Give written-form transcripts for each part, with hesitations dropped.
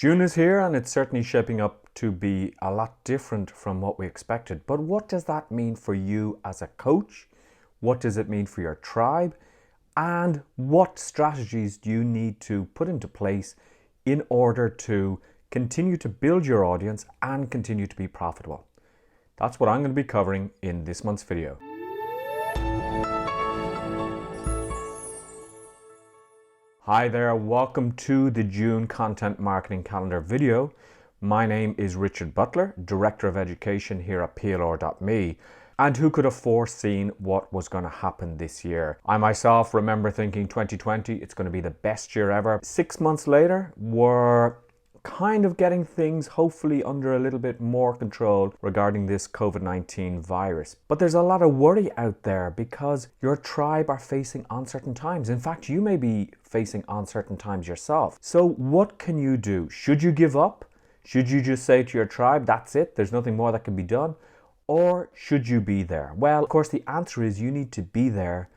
June is here and it's certainly shaping up to be a lot different from what we expected. But what does that mean for you as a coach? What does it mean for your tribe? And what strategies do you need to put into place in order to continue to build your audience and continue to be profitable? That's what I'm going to be covering in this month's video. Hi there, welcome to the June Content Marketing Calendar video. My name is Richard Butler, Director of Education here at PLR.me. And who could have foreseen what was going to happen this year? I myself remember thinking 2020, it's going to be the best year ever. 6 months later, we're kind of getting things hopefully under a little bit more control regarding this COVID-19 virus. But there's a lot of worry out there because your tribe are facing uncertain times. In fact, you may be facing uncertain times yourself. So what can you do? Should you give up? Should you just say to your tribe, that's it, there's nothing more that can be done? Or should you be there? Well, of course, the answer is you need to be there,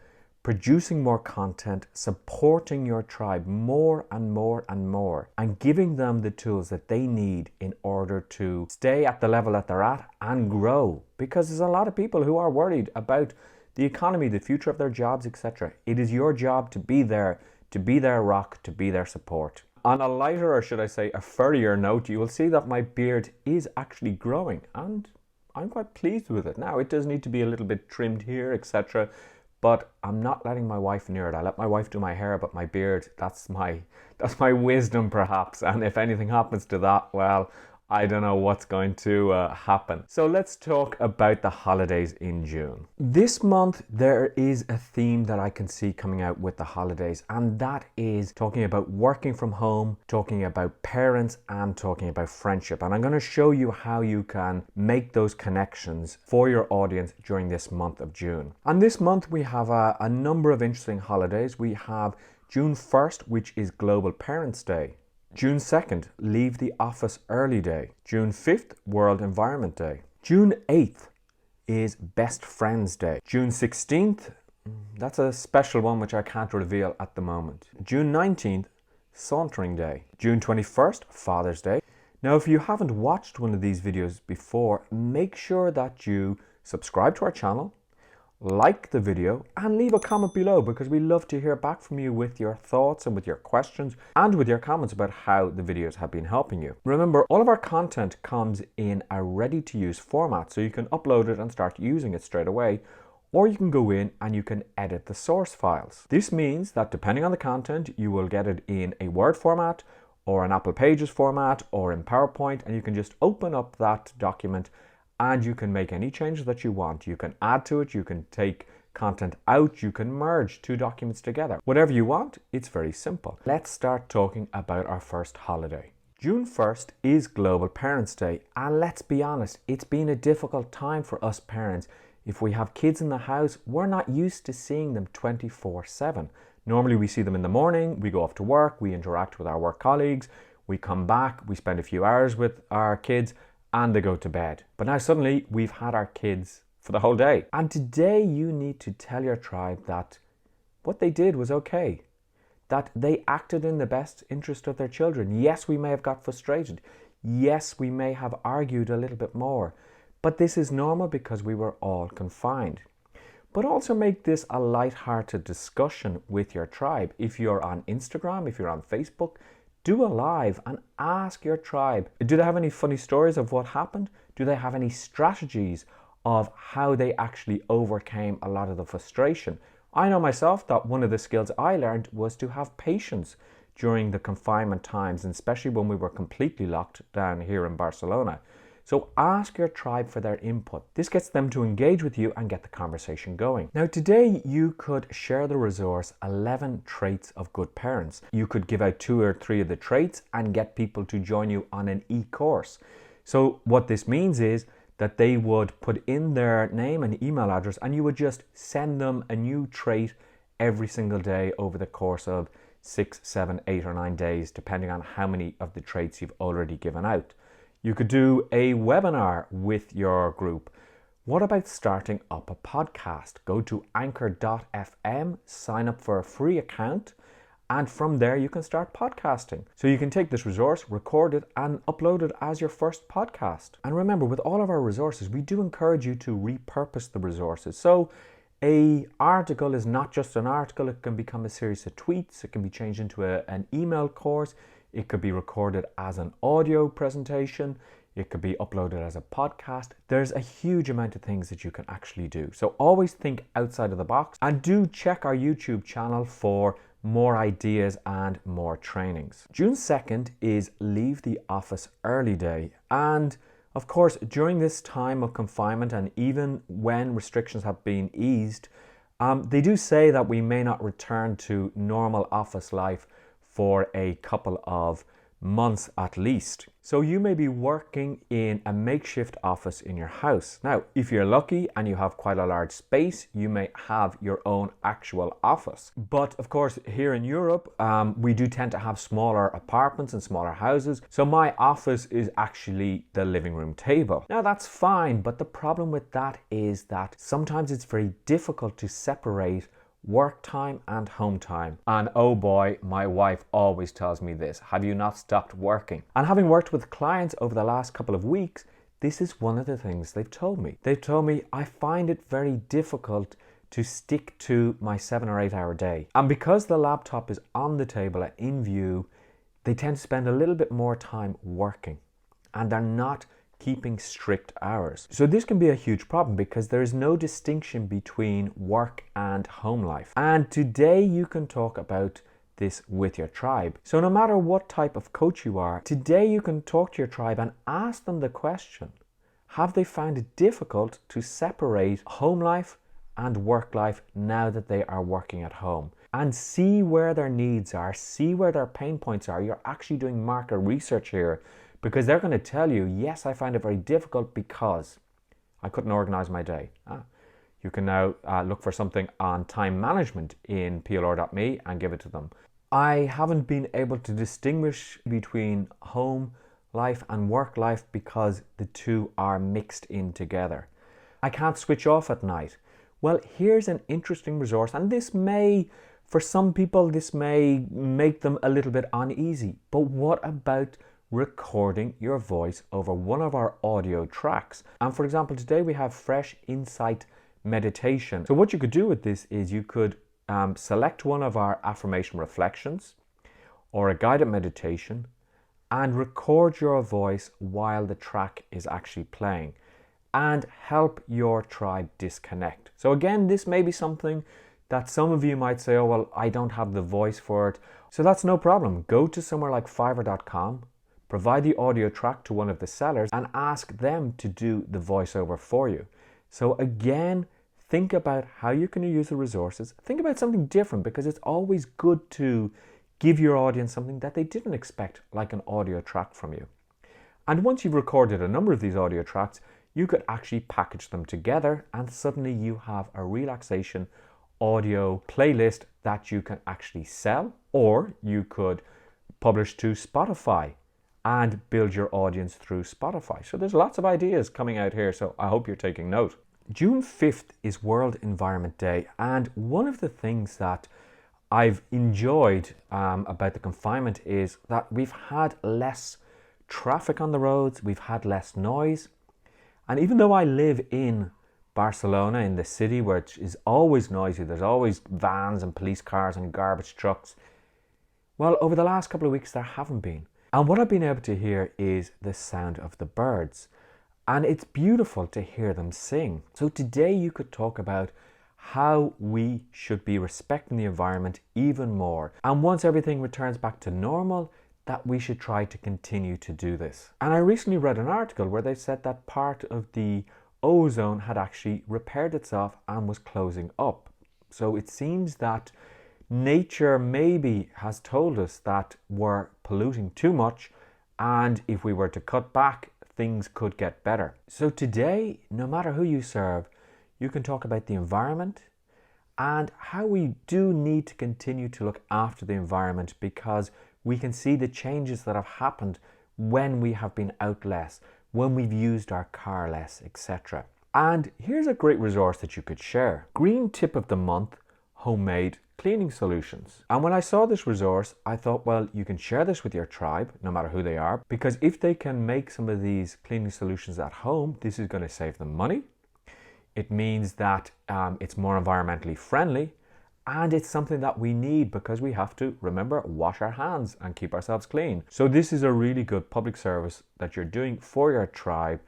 producing more content, supporting your tribe more and more and more, and giving them the tools that they need in order to stay at the level that they're at and grow. Because there's a lot of people who are worried about the economy, the future of their jobs, etc. It is your job to be their rock, to be their support. On a lighter, or should I say a furrier note, you will see that my beard is actually growing and I'm quite pleased with it. Now, it does need to be a little bit trimmed here, etc. But I'm not letting my wife near it. I let my wife do my hair, but my beard, that's my wisdom perhaps. And if anything happens to that, well, I don't know what's going to happen. So let's talk about the holidays in June. This month, there is a theme that I can see coming out with the holidays, and that is talking about working from home, talking about parents, and talking about friendship. And I'm going to show you how you can make those connections for your audience during this month of June. And this month, we have a number of interesting holidays. We have June 1st, which is Global Parents' Day. June 2nd, Leave the Office Early Day. June 5th, World Environment Day. June 8th is Best Friends Day. June 16th, that's a special one which I can't reveal at the moment. June 19th, Sauntering Day. June 21st, Father's Day. Now, if you haven't watched one of these videos before, make sure that you subscribe to our channel, like the video, and leave a comment below because we love to hear back from you with your thoughts and with your questions and with your comments about how the videos have been helping you. Remember, all of our content comes in a ready-to-use format, so you can upload it and start using it straight away, or you can go in and you can edit the source files. This means that depending on the content, you will get it in a Word format or an Apple Pages format or in PowerPoint, and you can just open up that document and you can make any changes that you want. You can add to it, you can take content out, you can merge two documents together. Whatever you want, it's very simple. Let's start talking about our first holiday. June 1st is Global Parents' Day, and let's be honest, it's been a difficult time for us parents. If we have kids in the house, we're not used to seeing them 24/7. Normally we see them in the morning, we go off to work, we interact with our work colleagues, we come back, we spend a few hours with our kids, and they go to bed. But now suddenly we've had our kids for the whole day. And today you need to tell your tribe that what they did was okay, that they acted in the best interest of their children. Yes, we may have got frustrated. Yes, we may have argued a little bit more, but this is normal because we were all confined. But also make this a light-hearted discussion with your tribe. If you're on Instagram, if you're on Facebook, do a live and ask your tribe, do they have any funny stories of what happened? Do they have any strategies of how they actually overcame a lot of the frustration? I know myself that one of the skills I learned was to have patience during the confinement times, and especially when we were completely locked down here in Barcelona. So ask your tribe for their input. This gets them to engage with you and get the conversation going. Now today you could share the resource 11 traits of good parents. You could give out 2 or 3 of the traits and get people to join you on an e-course. So what this means is that they would put in their name and email address and you would just send them a new trait every single day over the course of 6, 7, 8 or 9 days, depending on how many of the traits you've already given out. You could do a webinar with your group. What about starting up a podcast? Go to anchor.fm, sign up for a free account, And from there, you can start podcasting. So you can take this resource, record it, and upload it as your first podcast. And remember, with all of our resources, we do encourage you to repurpose the resources. So an article is not just an article. It can become a series of tweets. It can be changed into an email course. It could be recorded as an audio presentation. It could be uploaded as a podcast. There's a huge amount of things that you can actually do. So always think outside of the box, and do check our YouTube channel for more ideas and more trainings. June 2nd is Leave the Office Early Day. And of course, during this time of confinement, and even when restrictions have been eased, they do say that we may not return to normal office life for a couple of months at least. So you may be working in a makeshift office in your house. Now, if you're lucky and you have quite a large space, you may have your own actual office. But of course, here in Europe, we do tend to have smaller apartments and smaller houses. So my office is actually the living room table. Now that's fine, but the problem with that is that sometimes it's very difficult to separate work time and home time. And oh boy, my wife always tells me this: have you not stopped working? And having worked with clients over the last couple of weeks, this is one of the things they've told me. They've told me, I find it very difficult to stick to my 7 or 8 hour day. And because the laptop is on the table and in view, they tend to spend a little bit more time working, and they're not keeping strict hours. So this can be a huge problem because there is no distinction between work and home life. And today you can talk about this with your tribe. So no matter what type of coach you are, today you can talk to your tribe and ask them the question: have they found it difficult to separate home life and work life now that they are working at home? And see where their needs are, see where their pain points are. You're actually doing market research here, because they're going to tell you, yes, I find it very difficult because I couldn't organize my day. You can now look for something on time management in PLR.me and give it to them. I haven't been able to distinguish between home life and work life because the two are mixed in together. I can't switch off at night. Well, here's an interesting resource, and this may, for some people, this may make them a little bit uneasy. But what about recording your voice over one of our audio tracks? And for example, today we have Fresh Insight Meditation. So what you could do with this is you could select one of our affirmation reflections or a guided meditation and record your voice while the track is actually playing, and help your tribe disconnect. So again, this may be something that some of you might say, oh, well, I don't have the voice for it. So that's no problem. Go to somewhere like Fiverr.com, provide the audio track to one of the sellers, and ask them to do the voiceover for you. So again, think about how you can use the resources. Think about something different, because it's always good to give your audience something that they didn't expect, like an audio track from you. And once you've recorded a number of these audio tracks, you could actually package them together, and suddenly you have a relaxation audio playlist that you can actually sell, or you could publish to Spotify and build your audience through Spotify. So there's lots of ideas coming out here, so I hope you're taking note. June 5th is World Environment Day, and one of the things that I've enjoyed about the confinement is that we've had less traffic on the roads, we've had less noise. And even though I live in Barcelona, in the city, where it is always noisy, there's always vans and police cars and garbage trucks, well, over the last couple of weeks there haven't been. And what I've been able to hear is the sound of the birds. And it's beautiful to hear them sing. So today you could talk about how we should be respecting the environment even more. And once everything returns back to normal, that we should try to continue to do this. And I recently read an article where they said that part of the ozone had actually repaired itself and was closing up. So it seems that nature maybe has told us that we're polluting too much, and if we were to cut back, things could get better. So today, no matter who you serve, you can talk about the environment and how we do need to continue to look after the environment, because we can see the changes that have happened when we have been out less, when we've used our car less, etc. And here's a great resource that you could share. Green Tip of the Month Homemade cleaning solutions. And when I saw this resource, I thought, well, you can share this with your tribe, no matter who they are, because if they can make some of these cleaning solutions at home, this is going to save them money. It means that it's more environmentally friendly, and it's something that we need because we have to, remember, wash our hands and keep ourselves clean. So this is a really good public service that you're doing for your tribe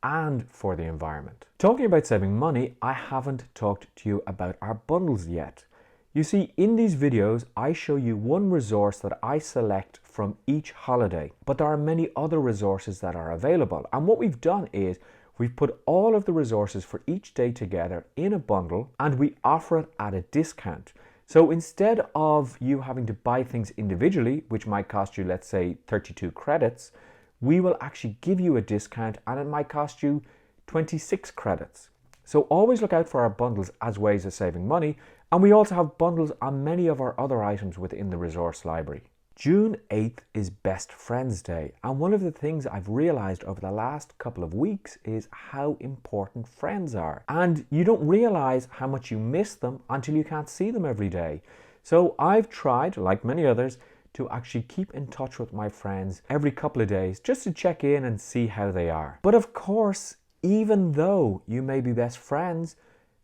and for the environment. Talking about saving money, I haven't talked to you about our bundles yet. You see, in these videos, I show you one resource that I select from each holiday, but there are many other resources that are available. And what we've done is we've put all of the resources for each day together in a bundle, and we offer it at a discount. So instead of you having to buy things individually, which might cost you, let's say, 32 credits, we will actually give you a discount and it might cost you 26 credits. So always look out for our bundles as ways of saving money. And we also have bundles on many of our other items within the resource library. June 8th is Best Friends Day, and one of the things I've realized over the last couple of weeks is how important friends are. And you don't realize how much you miss them until you can't see them every day. So I've tried, like many others, to actually keep in touch with my friends every couple of days just to check in and see how they are. But of course, even though you may be best friends,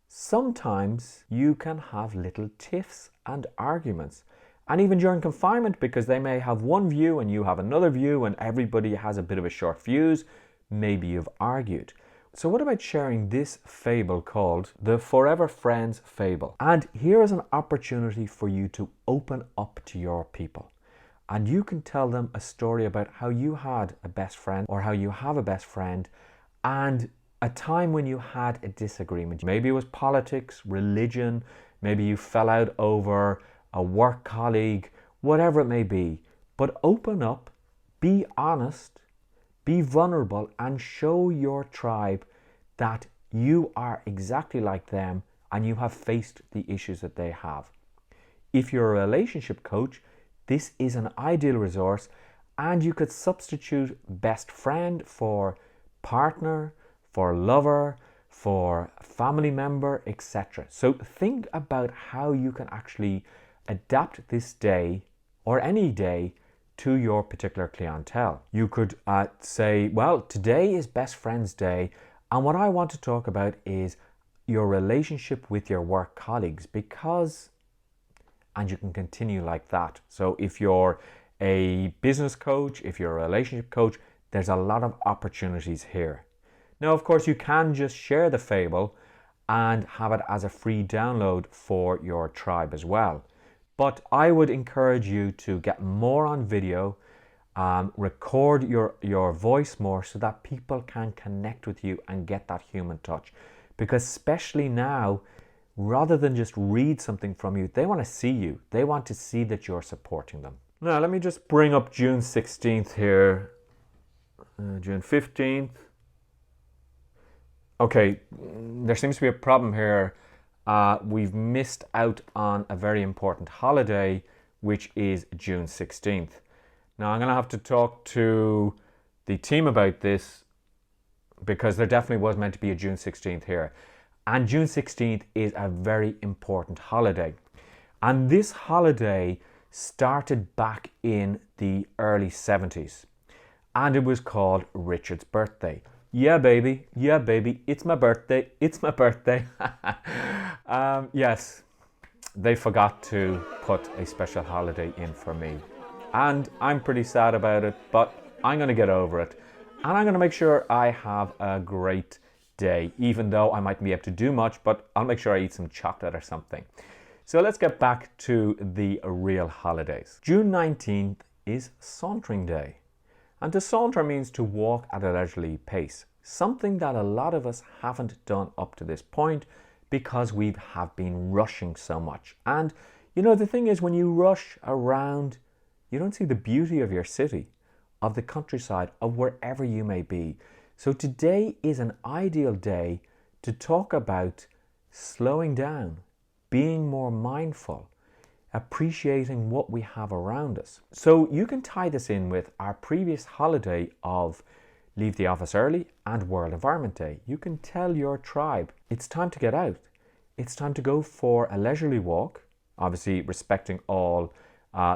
sometimes you can have little tiffs and arguments. And even during confinement, because they may have one view and you have another view and everybody has a bit of a short fuse, maybe you've argued. So what about sharing this fable called the Forever Friends Fable? And here is an opportunity for you to open up to your people. And you can tell them a story about how you had a best friend or how you have a best friend and a time when you had a disagreement. Maybe it was politics, religion, maybe you fell out over a work colleague, whatever it may be. But open up, be honest, be vulnerable, and show your tribe that you are exactly like them and you have faced the issues that they have. If you're a relationship coach, this is an ideal resource, and you could substitute best friend for partner, for lover, for family member, etc. So think about how you can actually adapt this day or any day to your particular clientele. You could say, well, today is Best Friends Day, and what I want to talk about is your relationship with your work colleagues, because, and you can continue like that. So if you're a business coach, if you're a relationship coach, there's a lot of opportunities here. Now, of course, you can just share the fable and have it as a free download for your tribe as well. But I would encourage you to get more on video, record your voice more so that people can connect with you and get that human touch. Because especially now, rather than just read something from you, they want to see you. They want to see that you're supporting them. Now, let me just bring up June 16th here. June 15th. Okay, there seems to be a problem here. We've missed out on a very important holiday, which is June 16th. Now, I'm going to have to talk to the team about this because there definitely was meant to be a June 16th here. And June 16th is a very important holiday. And this holiday started back in the early 70s. And it was called Richard's birthday. Yeah, baby, it's my birthday, it's my birthday. Yes, they forgot to put a special holiday in for me. And I'm pretty sad about it, but I'm going to get over it. And I'm going to make sure I have a great day, even though I mightn't be able to do much, but I'll make sure I eat some chocolate or something. So let's get back to the real holidays. June 19th is Sauntering Day. And to saunter means to walk at a leisurely pace, something that a lot of us haven't done up to this point because we have been rushing so much. And you know, the thing is, when you rush around, you don't see the beauty of your city, of the countryside, of wherever you may be. So today is an ideal day to talk about slowing down, being more mindful, appreciating what we have around us. So you can tie this in with our previous holiday of Leave the Office Early and World Environment Day. You can tell your tribe it's time to get out. It's time to go for a leisurely walk obviously respecting all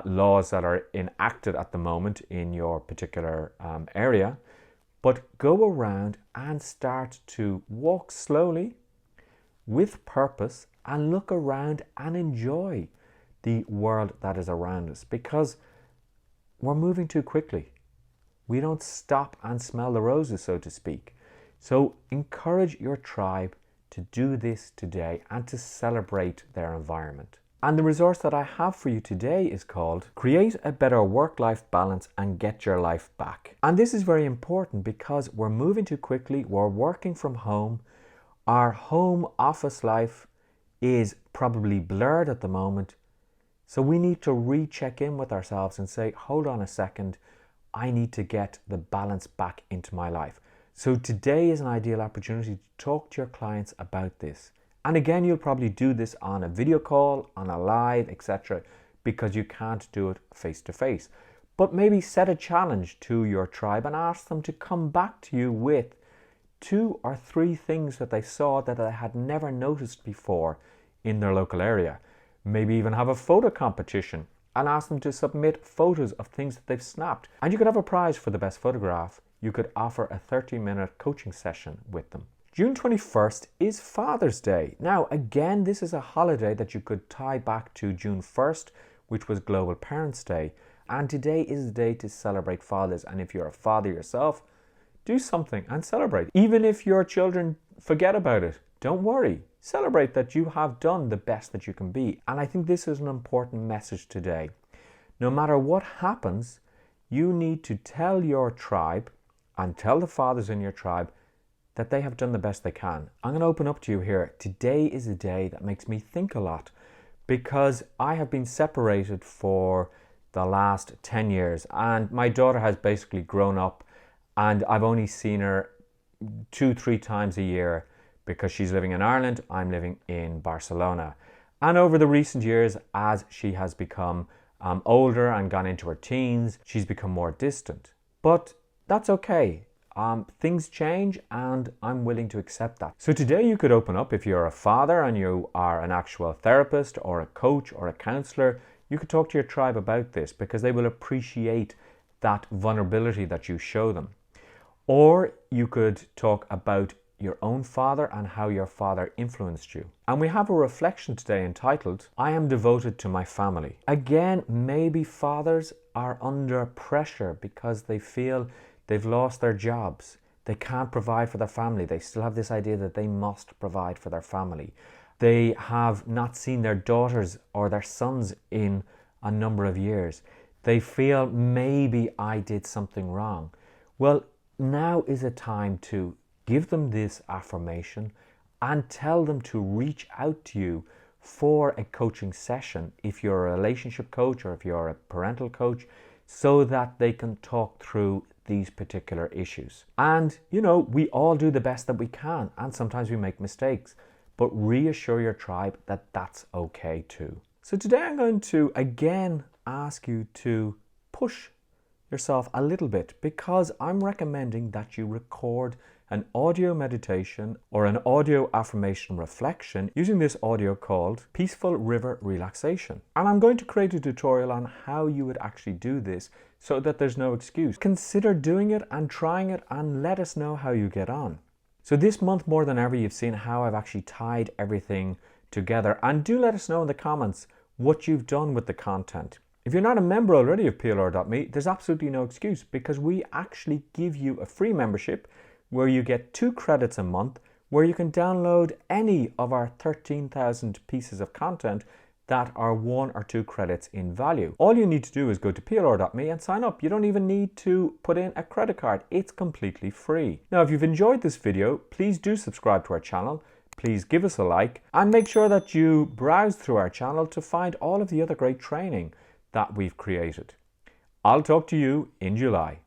laws that are enacted at the moment in your particular area. But go around and start to walk slowly with purpose and look around and enjoy the world that is around us, because we're moving too quickly. We don't stop and smell the roses, so to speak. So encourage your tribe to do this today and to celebrate their environment. And the resource that I have for you today is called Create a Better Work-Life Balance and Get Your Life Back. And this is very important because we're moving too quickly, we're working from home, our home office life is probably blurred at the moment. So we need to recheck in with ourselves and say, hold on a second, I need to get the balance back into my life. So today is an ideal opportunity to talk to your clients about this. And again, you'll probably do this on a video call, on a live, etc., because you can't do it face to face. But maybe set a challenge to your tribe and ask them to come back to you with 2 or 3 things that they saw that they had never noticed before in their local area. Maybe even have a photo competition and ask them to submit photos of things that they've snapped. And you could have a prize for the best photograph. You could offer a 30-minute coaching session with them. June 21st is Father's Day. Now, again, this is a holiday that you could tie back to June 1st, which was Global Parents' Day. And today is the day to celebrate fathers. And if you're a father yourself, do something and celebrate. Even if your children forget about it, don't worry. Celebrate that you have done the best that you can be. And I think this is an important message today. No matter what happens, you need to tell your tribe and tell the fathers in your tribe that they have done the best they can. I'm going to open up to you here. Today is a day that makes me think a lot because I have been separated for the last 10 years and my daughter has basically grown up and I've only seen her 2-3 times a year because she's living in Ireland, I'm living in Barcelona. And over the recent years, as she has become older and gone into her teens, she's become more distant. But that's okay. Things change and I'm willing to accept that. So today you could open up, if you're a father and you are an actual therapist or a coach or a counselor, you could talk to your tribe about this because they will appreciate that vulnerability that you show them. Or you could talk about your own father and how your father influenced you. And we have a reflection today entitled, I am devoted to my family. Again, maybe fathers are under pressure because they feel they've lost their jobs. They can't provide for their family. They still have this idea that they must provide for their family. They have not seen their daughters or their sons in a number of years. They feel maybe I did something wrong. Well, now is a time to give them this affirmation and tell them to reach out to you for a coaching session if you're a relationship coach or if you're a parental coach, so that they can talk through these particular issues. And you know, we all do the best that we can and sometimes we make mistakes, but reassure your tribe that that's okay too. So today I'm going to again ask you to push yourself a little bit because I'm recommending that you record an audio meditation or an audio affirmation reflection using this audio called Peaceful River Relaxation. And I'm going to create a tutorial on how you would actually do this so that there's no excuse. Consider doing it and trying it and let us know how you get on. So this month more than ever, you've seen how I've actually tied everything together, and do let us know in the comments what you've done with the content. If you're not a member already of PLR.me, there's absolutely no excuse because we actually give you a free membership where you get 2 credits a month, where you can download any of our 13,000 pieces of content that are 1 or 2 credits in value. All you need to do is go to PLR.me and sign up. You don't even need to put in a credit card. It's completely free. Now, if you've enjoyed this video, please do subscribe to our channel. Please give us a like and make sure that you browse through our channel to find all of the other great training that we've created. I'll talk to you in July.